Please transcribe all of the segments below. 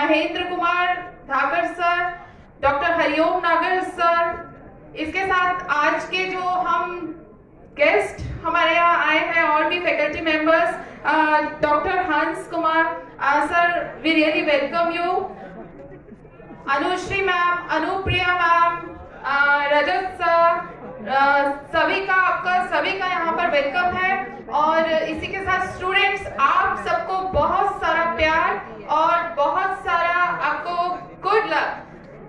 Mahendra Kumar धाकर sir, doctor Hariom नागर sir, इसके साथ आज के जो हम गेस्ट हमारे यहाँ आए हैं और भी faculty members, doctor Hans Kumar sir, we really welcome you. Anushree ma'am, Anupriya ma'am, Rajat sir, सभी का यहाँ पर वेलकम है। और इसी के साथ स्टूडेंट्स, आप सबको बहुत सारा प्यार और बहुत सारा आपको good luck.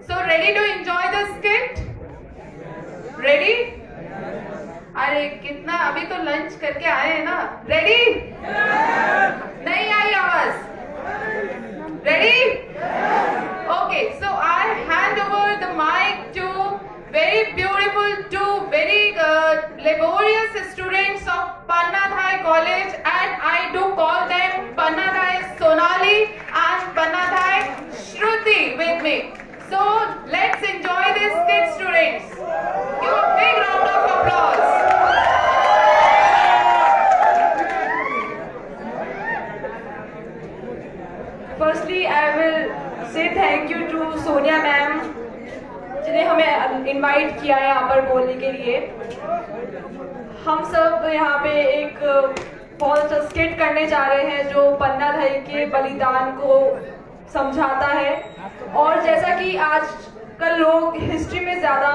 So ready to enjoy the skit? Ready? अरे कितना, अभी तो लंच करके आए हैं ना। रेडी? नहीं आई आवाज? Ready? Okay, so I hand over the mic to very beautiful, two very laborious students of Pannadhai College, and I do call them Pannadhai Sonali and Pannadhai Shruti with me. So let's enjoy this skit, students. Give a big round of applause. Firstly, I will say thank you to Sonia ma'am, जिन्हें हमें invite किया है यहाँ पर बोलने के लिए। हम सब यहाँ पे एक बहुत अच्छा स्किट करने जा रहे हैं जो पन्नाधाई के बलिदान को समझाता है। और जैसा कि आजकल लोग हिस्ट्री में ज़्यादा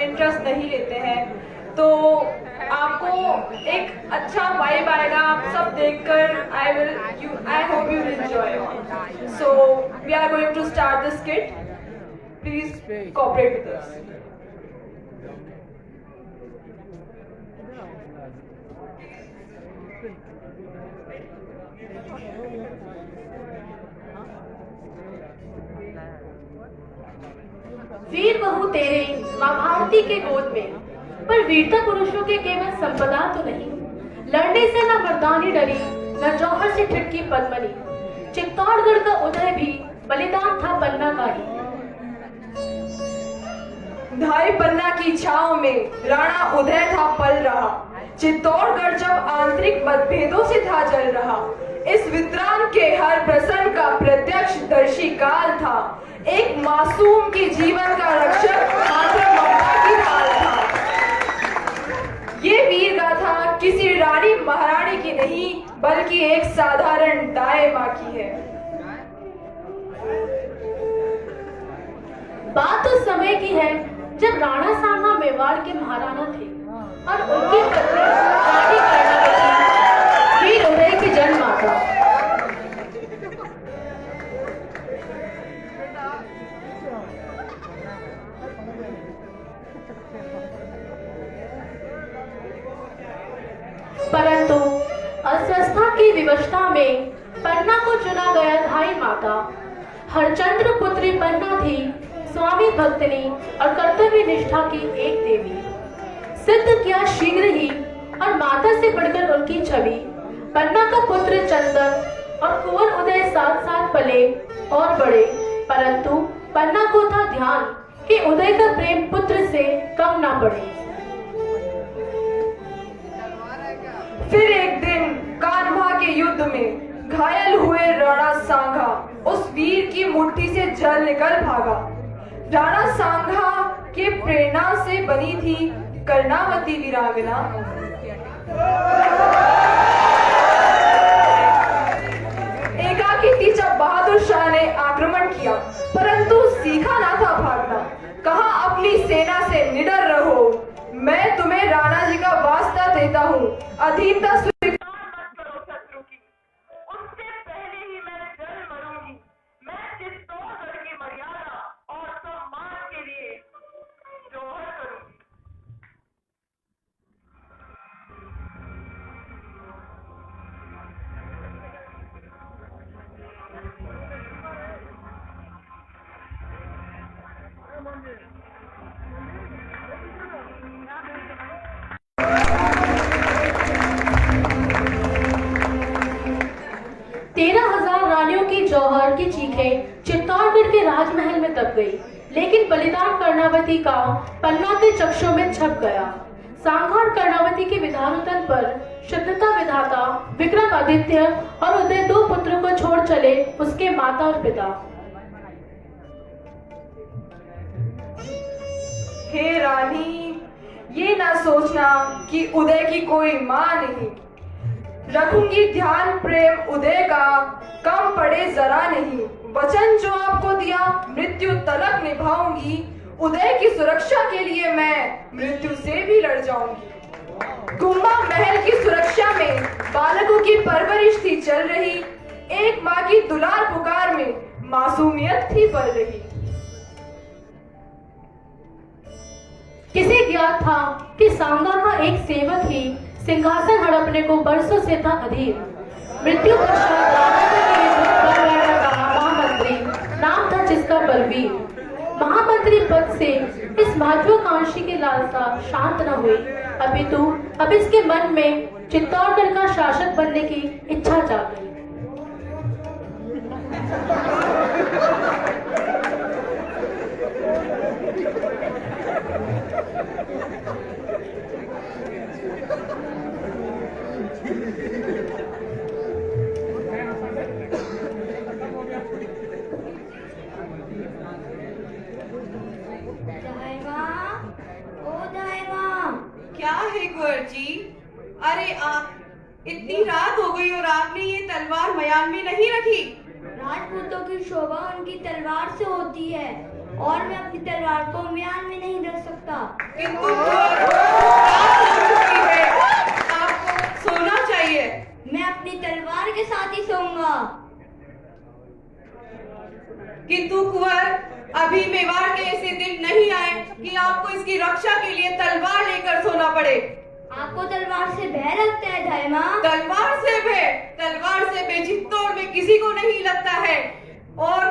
इंटरेस्ट नहीं लेते हैं, तो आपको एक अच्छा वाइब आएगा आप सब देखकर। I hope you will enjoy. So we are going to start the skit. Please cooperate with us. वीर बहू तेरे माँ भारती के गोद में, पर वीरता पुरुषों के केवल संपदा तो नहीं। लड़ने से न मर्दानी डरी, न जौहर से ठिठकी पद्मनी। चित्तौड़गढ़ का उदय भी बलिदान था पन्ना का ही। ढाई पन्ना की छाव में राणा उदय था पल रहा। चित्तौड़गढ़ जब आंतरिक मतभेदों से था जल रहा। इस विद्रान के हर प्रसंग का प्रत्यक्ष दर्शी काल था। एक मासूम के जीवन का रक्षक मात्र ममता की ढाल था। ये वीर गाथा किसी रानी महारानी की नहीं, बल्कि एक साधारण दाई माँ की है। बात उस समय की है जब राणा सांगा मेवाड़ के महाराणा थे और उनकी पत्नी रानी कर्णावती वीर उदय की जन्ममाता। परंतु अस्वस्थता की विवशता में पन्ना को चुना गया धाई माता। हरचंद्र पुत्री पन्ना थी स्वामी भक्तनी और कर्तव्य निष्ठा की एक देवी। सिद्ध किया शीघ्र ही और माता से बढ़कर उनकी छवि। पन्ना का पुत्र चंदन और कुंवर उदय साथ साथ पले और बड़े, परंतु पन्ना को था ध्यान कि उदय का प्रेम पुत्र से कम ना पड़े। फिर एक दिन कान्हा के युद्ध में घायल हुए राणा सांगा उस वीर की मुट्ठी से जल निकल भागा। राणा सांगा के प्रेरणा से बनी थी कर्णावती वीरांगना। एकाकी जब बहादुर शाह ने आक्रमण किया, परंतु सीखा ना था भागना। कहा अपनी सेना से निडर रहो, मैं तुम्हें राणा जी का वास्ता देता हूँ। अधीनता स्वीकार मत करो शत्रु की, उससे पहले ही मैं जल मरूंगी। मैं चित्तौड़गढ़ की मर्यादा और सम्मान के लिए जौहर करूंगी। जौहर की चीखें चित्तौड़गढ़ के राजमहल में दब गई, लेकिन बलिदान कर्णावती का पन्ना के चक्षुओं में छप गया। सांगा और कर्णावती के विधानोत्तन पर शुद्धता विधाता विक्रमादित्य और उदय दो पुत्रों को छोड़ चले उसके माता और पिता। हे रानी, ये ना सोचना कि उदय की कोई माँ नहीं। रखूंगी ध्यान प्रेम उदय का, कम पड़े जरा नहीं। वचन जो आपको दिया मृत्यु तलक निभाऊंगी। उदय की सुरक्षा के लिए मैं मृत्यु से भी लड़ जाऊंगी। कुंभा महल की सुरक्षा में बालकों की परवरिश थी चल रही। एक माँ की दुलार पुकार में मासूमियत थी पल रही। किसे ज्ञात था कि सांगा का एक सेवक ही सिंहासन हड़पने को बरसों से था अधीर। मृत्यु पश्चात राजा के लिए दुख कर बैठा था महामंत्री, नाम था जिसका बलवीर। महामंत्री पद से इस महत्वाकांक्षी की लालसा शांत न हुई, अपितु अब इसके मन में चित्तौड़गढ़ का शासक बनने की इच्छा जाग गई। क्या है कुंवर जी? अरे आप इतनी रात हो गई और आपने ये तलवार मयान में नहीं रखी। राजपूतों की शोभा उनकी तलवार से होती है और मैं अपनी तलवार को म्यान में नहीं रख सकता। किंतु रात हो चुकी है, आपको सोना चाहिए। मैं अपनी तलवार के साथ ही सोऊंगा। किंतु कुंवर, अभी मेवाड़ के ऐसे दिन नहीं आए कि आपको इसकी रक्षा के लिए तलवार लेकर सोना पड़े। आपको तलवार से भय लगता है धायमा? तलवार से चित्तौड़ में किसी को नहीं लगता है। और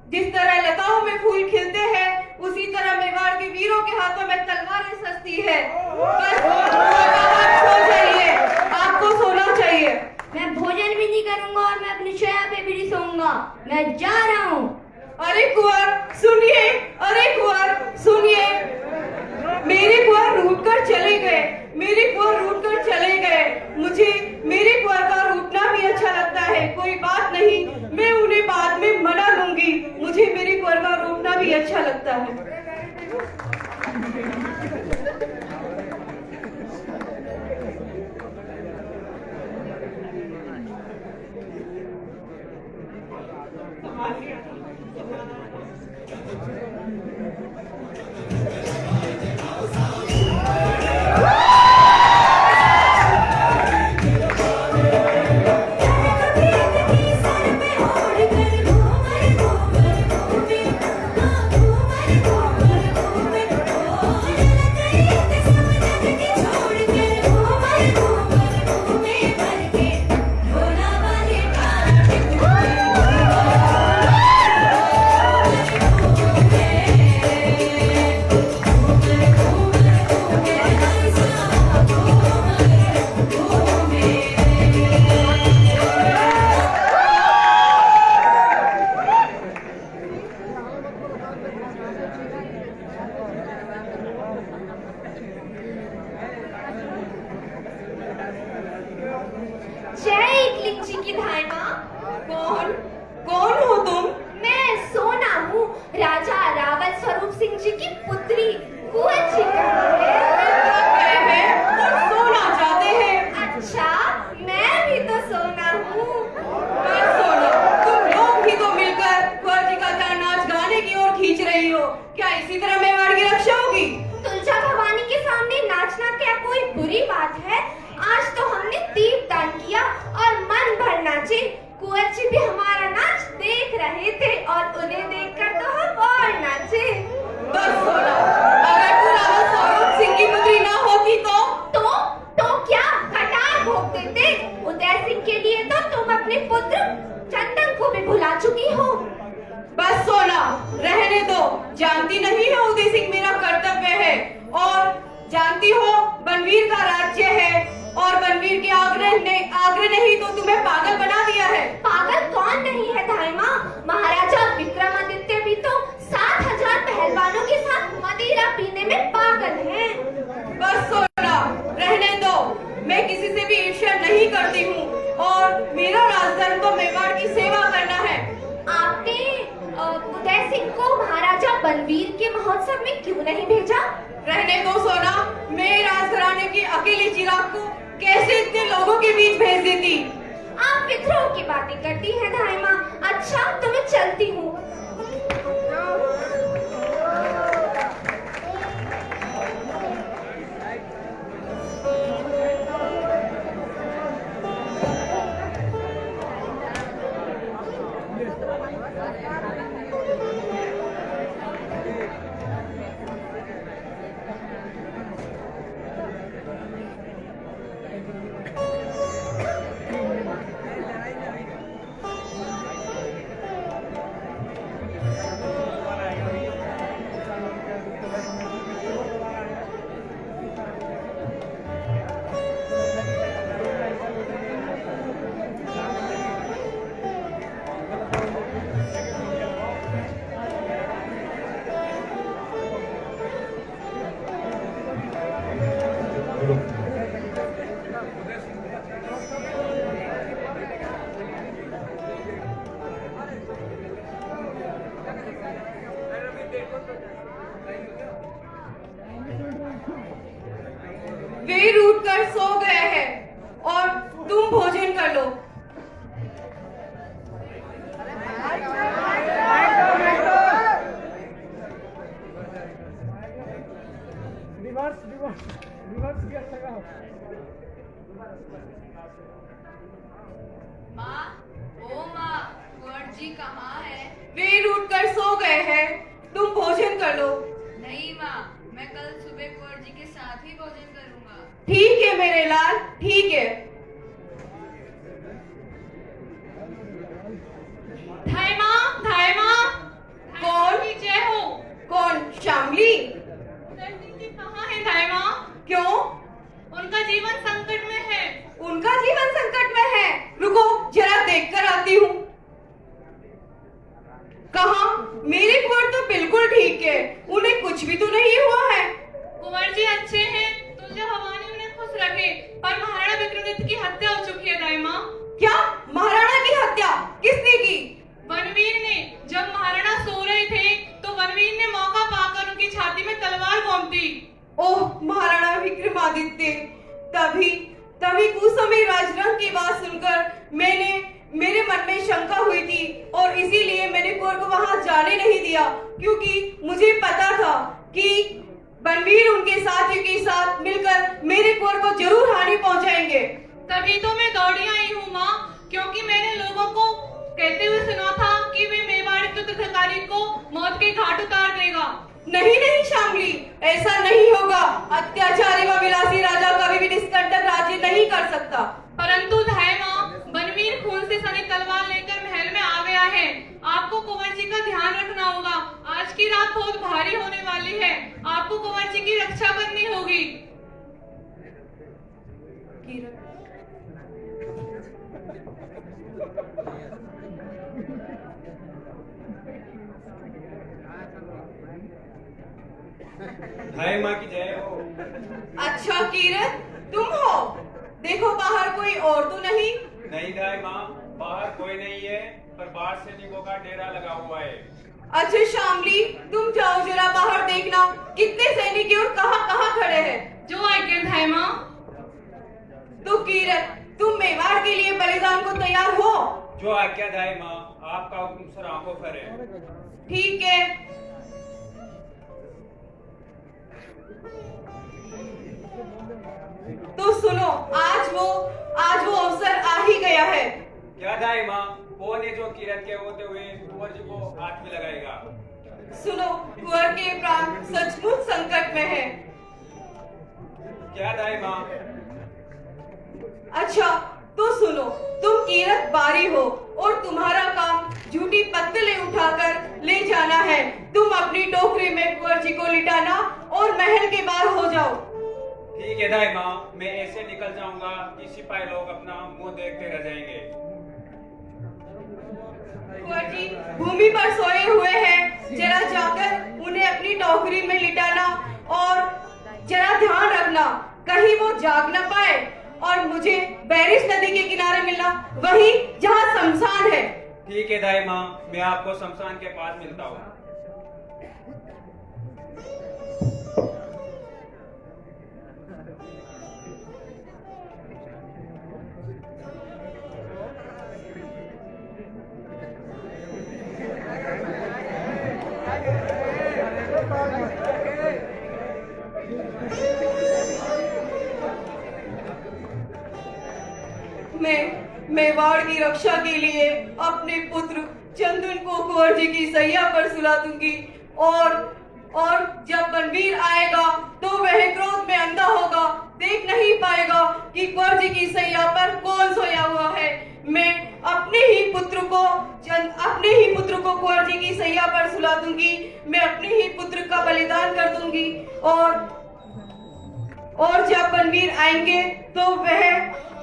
जिस तरह लताओं में फूल खिलते हैं, उसी तरह मेवाड़ के वीरों के हाथों में तलवारें सजती है। बस आप सो जाइए, आपको सोना चाहिए। मैं भोजन भी नहीं करूंगा और मैं अपनी शैया पे भी नहीं सोऊंगा। मैं जा रहा हूँ। अरे कुंवर सुनिए, अरे कुंवर सुनिए, मेरे कुंवर रूठ कर चले गए, मेरे कुंवर रूठ कर चले गए। मुझे मेरे कुंवर का रूठना भी अच्छा लगता है। कोई बात नहीं, मैं उन्हें बाद में मना लूंगी। मुझे मेरे कुंवर का रूठना भी अच्छा लगता है। कौन हो तुम? मैं सोना हूँ, राजा रावल स्वरूप सिंह जी की पुत्री कुंवर जी का है और सोना चाहते हैं। अच्छा, मैं भी तो सोना हूँ। मैं सोना, तुम लोग भी तो मिलकर कुंवर जी का नाच गाने की ओर खींच रही हो। क्या इसी तरह मेवाड़ की रक्षा होगी? तुलजा भवानी के सामने नाचना क्या कोई बुरी बात है? आज तो हमने दीपदान किया और मन भर नाचे। कुंवर जी भी हमारा नाच देख रहे थे और उन्हें देखकर तो हम और नाचे। बस सोना, अगर तू रावल स्वरूप सिंह की पुत्री ना होती तो क्या कटार भोग देते? उदय सिंह के लिए तो तुम अपने पुत्र चंदन को भी भुला चुकी हो। बस सोना, रहने दो। जानती नहीं है उदय सिंह मेरा कर्तव्य है, और जानती हो बनवीर का राज्य है, और बनवीर के आग्रह नहीं तो तुम्हें पागल बना दिया है। पागल कौन नहीं है धायमा? महाराजा विक्रमादित्य भी तो 7,000 पहलवानों के साथ मदिरा पीने में पागल हैं। बस सोना, रहने दो। मैं किसी से भी ईर्ष्या नहीं करती हूँ, और मेरा राजधर्म तो मेवाड़ की सेवा करना है। आपने उदय सिंह को महाराजा बनवीर के महोत्सव में क्यों नहीं भेजा? रहने दो सोना, मैं राजघराने की अकेली चिराग को कैसे इतने लोगों के बीच भेज देती। आप विद्रोह की बातें करती हैं धाई माँ। अच्छा तो मैं चलती हूँ। वे रूठ कर सो गए हैं और तुम भोजन कर लो। माँ, ओ माँ, कुंवर जी कहाँ है? वे रूठ कर सो गए हैं, तुम भोजन कर लो। नहीं माँ, मैं कल सुबह कुंवर जी के साथ ही भोजन करूँगा। ठीक है मेरे लाल, ठीक है। धाई माँ, धाई माँ, कौन? की जय हो। कौन? शामली? दर्शन जी कहाँ है धाई माँ? क्यों? उनका जीवन संकट में है। उनका जीवन संकट में है? रुको जरा देख कर आती हूँ। कहाँ? मेरे कुंवर तो बिल्कुल ठीक है, उन्हें कुछ भी तो नहीं हुआ है। कुंवर जी अच्छे हैं, तुल्य भवानी उन्हें खुश रखे, पर महाराणा विक्रमादित्य की हत्या हो चुकी है दाई माँ। क्या? महाराणा की हत्या किसने की? बनवीर ने। जब महाराणा सो रहे थे तो बनवीर ने मौका पाकर उनकी छाती में तलवार घोंप दी। ओह महाराणा विक्रमादित्य, तभी तभी कुछ समय राजरंग की बात सुनकर मेरे मन में शंका हुई थी और इसीलिए मैंने कुंवर को वहां जाने नहीं दिया, क्योंकि मुझे पता था कि बनवीर उनके साथियों के साथ मिलकर मेरे कुंवर को जरूर हानि पहुंचाएंगे। तभी तो मैं दौड़ी आई हूँ माँ, क्योंकि मैंने लोगों को कहते हुए सुना था कि वे मेवाड़ के उत्तराधिकारी को मौत के घाट उतार देगा। नहीं नहीं शामली, ऐसा नहीं होगा। अत्याचारी व विलासी राजा कभी भी निष्कंटक राज्य नहीं कर सकता। परंतु धाई माँ, बनवीर खून से सनी तलवार लेकर महल में आ गया है। आपको कुंवर जी का ध्यान रखना होगा। आज की रात बहुत भारी होने वाली है, आपको कुंवर जी की रक्षा करनी होगी। धाई माँ की जय हो। अच्छा किरण, तुम हो? देखो बाहर कोई और तो नहीं? नहीं धाई माँ, बाहर कोई नहीं है, पर बाहर सैनिकों का डेरा लगा हुआ है। अच्छा शामली, तुम जाओ जरा बाहर देखना कितने सैनिक और कहाँ कहाँ खड़े हैं। जो आज्ञा धाई माँ। तो किरण, तुम मेवाड़ के लिए बलिदान को तैयार हो? जो आज्ञा धाई माँ, आपका हुक्म सर आंखों पर है। ठीक है। तो सुनो, आज वो अवसर आ ही गया है। क्या धाई माँ, कौन है जो किरण के होते हुए कुंवर जी को हाथ में लगाएगा? सुनो, कुंवर के प्राण सचमुच संकट में है। क्या धाई माँ? अच्छा तो सुनो, तुम कीरत बारी हो और तुम्हारा काम झूठी पत्तलें उठाकर ले जाना है। तुम अपनी टोकरी में कुंवर जी को लिटाना और महल के बाहर हो जाओ। ठीक है धाई माँ, मैं ऐसे निकल जाऊंगा कि सिपाही लोग अपना मुंह देखते रह जाएंगे। कुंवर जी भूमि पर सोए हुए हैं, जरा जाकर उन्हें अपनी टोकरी में लिटाना और जरा ध्यान रखना कहीं वो जाग न पाए और मुझे बैरिश नदी के किनारे मिलना, वहीं जहाँ शमशान है। ठीक है धाई माँ, मैं आपको शमशान के पास मिलता हूँ। मैं मेवाड़ की रक्षा के लिए अपने पुत्र चंदन को कुंवर जी की सैया पर सुला दूंगी और जब बनवीर आएगा तो वह क्रोध में अंधा होगा, देख नहीं पाएगा कि कुंवर जी की सैया पर कौन सोया हुआ है। मैं अपने ही पुत्र को कुंवर जी की सैया पर सुला दूंगी। मैं अपने ही पुत्र का बलिदान कर दूंगी और जब बनवीर आएंगे तो वह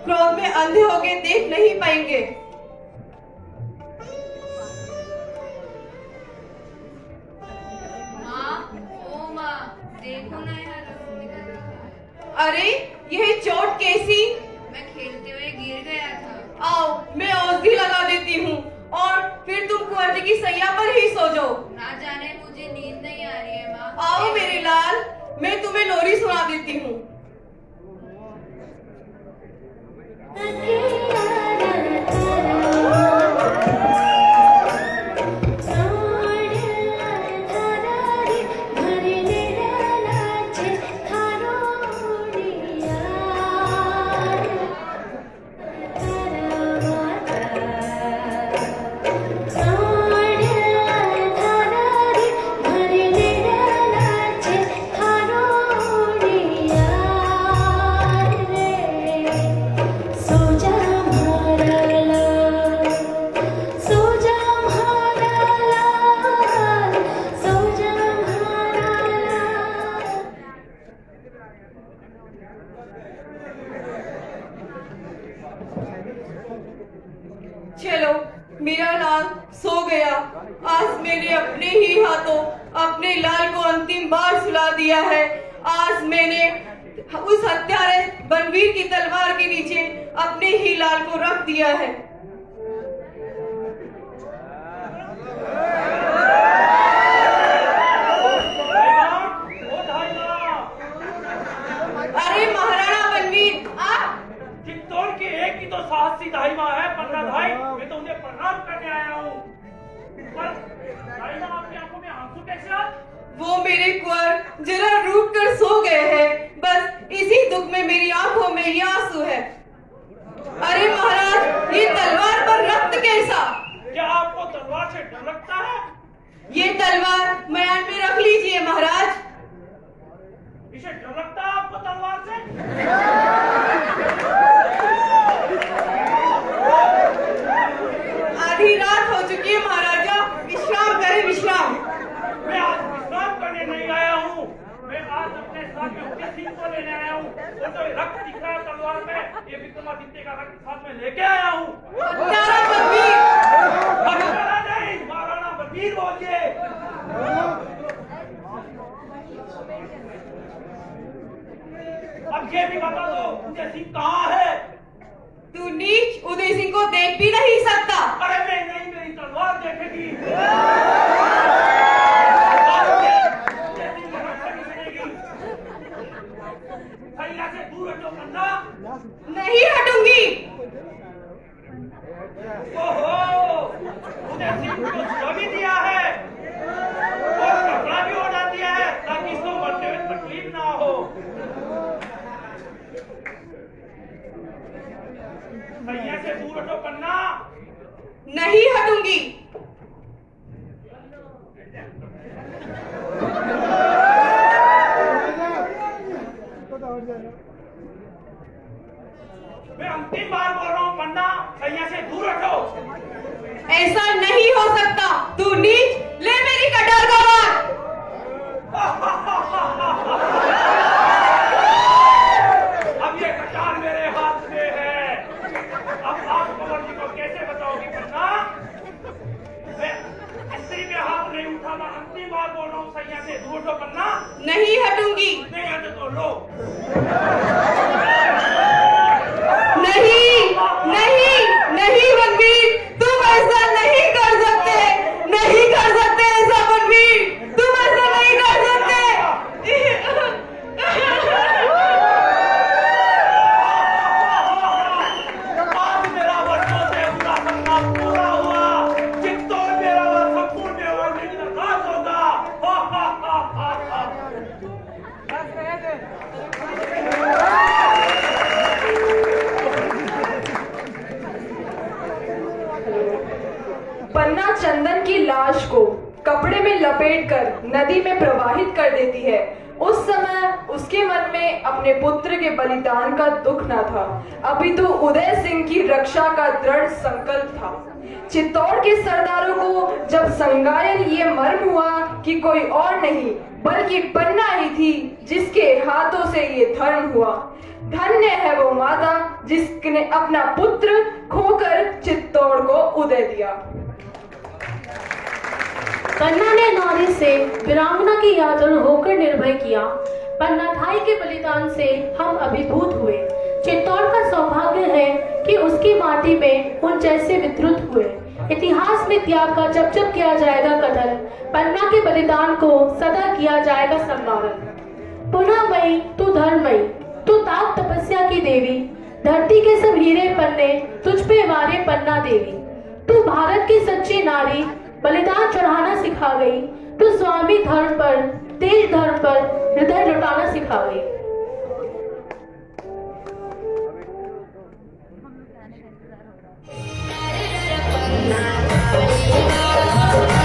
क्रोध में अंधे होके देख नहीं पाएंगे। देखो ना यार, अरे यही चोट कैसी? मैं खेलते हुए गिर गया था। आओ मैं औषधि लगा देती हूँ और फिर तुम कुंवर जी की सैया पर ही सो जाओ। ना जाने मुझे नींद नहीं आ रही है माँ। आओ मेरे लाल, मैं तुम्हें लोरी सुना देती हूँ। चलो मेरा लाल सो गया। आज मैंने अपने ही हाथों अपने लाल को अंतिम बार सुला दिया है। आज मैंने उस हत्यारे बनवीर की तलवार के नीचे अपने ही लाल को रख दिया है। अरे महाराणा बनवीर, आप चित्तौड़ की एक ही तो साहसी दाई माँ है पन्ना भाई, मैं तो उन्हें प्रणाम करने आया हूँ। पर दाई माँ, आपकी आंखों में आंसू कैसे आ? वो मेरे कुंवर जरा रूठ कर सो गए हैं, बस इसी दुख में मेरी आंखों में ये आंसू है। अरे महाराज, ये तलवार पर रक्त कैसा? क्या आपको तलवार से डर लगता है? ये तलवार मयान में रख लीजिए महाराज। इसे डर लगता है आपको तलवार से? आधी रात हो चुकी है महाराजा, विश्राम करें विश्राम। मैं आज विश्राम करने नहीं आया हूँ, मैं आज अपने साथ में उनके सिंह को लेने आया हूँ। वो तो रक्त दिख रहा है तलवार में, ये विक्रमादित्य का रक्त साथ में लेके आया हूँ। हत्यारा बनवीर, हत्यारा नहीं, महाराणा बनवीर बोलिए। अब ये भी बता दो, उदय सिंह कहाँ है? तू नीच उदय सिंह को देख भी नहीं सकता। अरे मैं नहीं, मेरी तलवार देखेगी। सैया से दूर हटो पन्ना। नहीं हटूंगी। ओहो, उदय सिंह को छुड़ा भी दिया है और कपड़ा भी उड़ा दिया है ताकि इसको मरते हुए तकलीफ ना हो। सैया से दूर हटो पन्ना। नहीं हटूंगी। मैं अंतिम बार बोल रहा हूँ पन्ना, सैया से दूर हटो। ऐसा नहीं हो सकता। तू नीच, ले मेरी कटार का वार। अब ये कटार मेरे हाथ में है। अब आप कुंवर जी को कैसे बताओगी पन्ना? मैं स्त्री पे हाथ नहीं उठाना, अंतिम बार बोल रहा हूँ, सैया से दूर हटो पन्ना। नहीं हटूंगी। नहीं हटे तो लो। नहीं नहीं नहीं बनवीर, तुम ऐसा नहीं कर सकते। चंदन की लाश को कपड़े में लपेटकर नदी में प्रवाहित कर देती है, उस समय उसके मन में अपने पुत्र के बलिदान का दुख न था, अभी तो उदय सिंह की रक्षा का दृढ़ संकल्प था। चित्तौड़ के सरदारों को जब संगायन ये मर्म हुआ कि कोई और नहीं बल्कि पन्ना ही थी जिसके हाथों से ये धर्म हुआ। धन्य है वो माता जिसने अपना पुत्र खोकर चित्तौड़ को उदय दिया। पन्ना ने नारी से वीरांगना की याद होकर निर्भय किया। पन्ना भाई के बलिदान से हम अभिभूत हुए। चित्तौड़ का सौभाग्य है कि उसकी माटी में उन जैसे विद्रुत हुए। इतिहास में त्याग का जब जब किया जाएगा कथन, पन्ना के बलिदान को सदा किया जाएगा सम्मान। पुनः मई तू धर्ममयी, तू ताप तपस्या की देवी, धरती के सब हीरे पन्ने तुझ पे वारे पन्ना देवी। तू भारत की सच्ची नारी, बलिदान चढ़ाना सिखा गई। तू स्वामी धर्म पर, तेज धर्म पर हृदय लुटाना सिखा गई। पन्ना